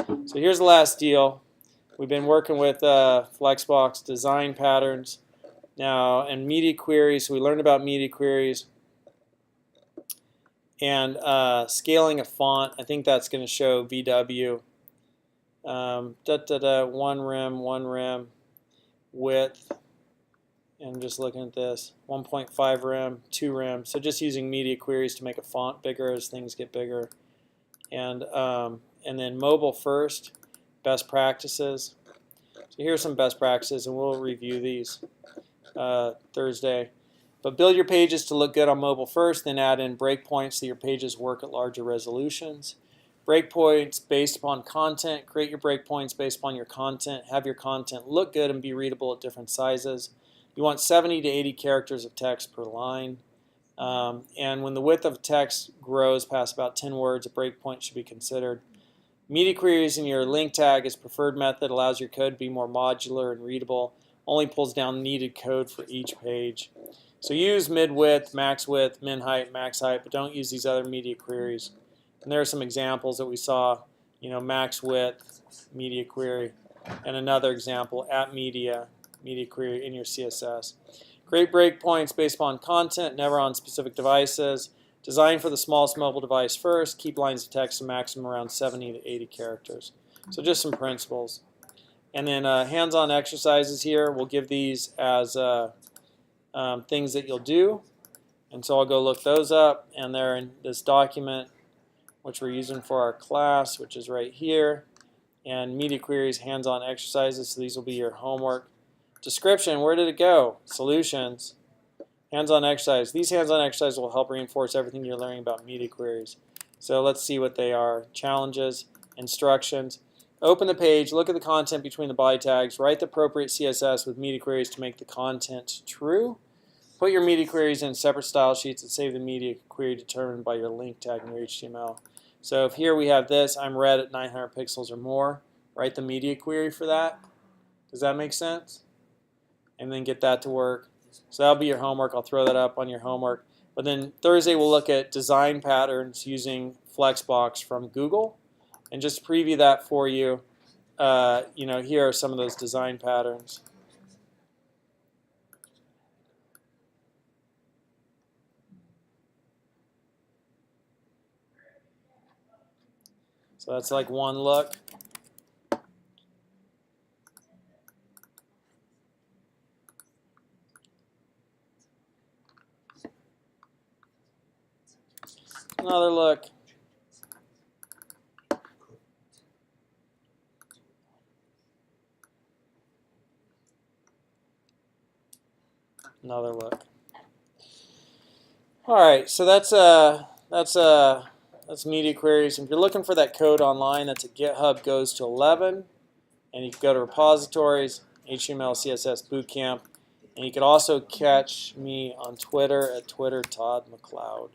So here's the last deal. We've been working with flexbox design patterns now and media queries. So we learned about media queries and scaling a font. I think that's going to show VW. One rem, width. And I'm just looking at this, 1.5 rem, 2 rem. So just using media queries to make a font bigger as things get bigger. And then mobile first, best practices. So here's some best practices, and we'll review these Thursday. But build your pages to look good on mobile first, then add in breakpoints so your pages work at larger resolutions. Breakpoints based upon content. Create your breakpoints based upon your content. Have your content look good and be readable at different sizes. You want 70 to 80 characters of text per line. And when the width of text grows past about 10 words, a breakpoint should be considered. Media queries in your link tag is preferred method, allows your code to be more modular and readable, only pulls down needed code for each page. So use mid-width, max-width, min-height, max-height, but don't use these other media queries. And there are some examples that we saw, max-width, media query, and another example, @media query in your CSS. Create breakpoints based upon content, never on specific devices. Design for the smallest mobile device first. Keep lines of text to maximum around 70 to 80 characters. So just some principles. And then hands-on exercises here. We'll give these as things that you'll do. And so I'll go look those up. And they're in this document, which we're using for our class, which is right here. And media queries, hands-on exercises. So these will be your homework. Description, where did it go? Solutions. Hands-on exercise. These hands-on exercises will help reinforce everything you're learning about media queries. So let's see what they are. Challenges, instructions. Open the page, look at the content between the body tags, write the appropriate CSS with media queries to make the content true. Put your media queries in separate style sheets and save the media query determined by your link tag in your HTML. So if here we have this, I'm red at 900 pixels or more, write the media query for that. Does that make sense? And then get that to work. So that'll be your homework. I'll throw that up on your homework. But then Thursday we'll look at design patterns using Flexbox from Google. And just to preview that for you, here are some of those design patterns. So that's like one look. Another look. Another look. All right, so that's media queries. If you're looking for that code online, that's at GitHub goes to 11, and you can go to repositories, HTML, CSS Bootcamp, and you can also catch me on Twitter at Twitter Todd McLeod.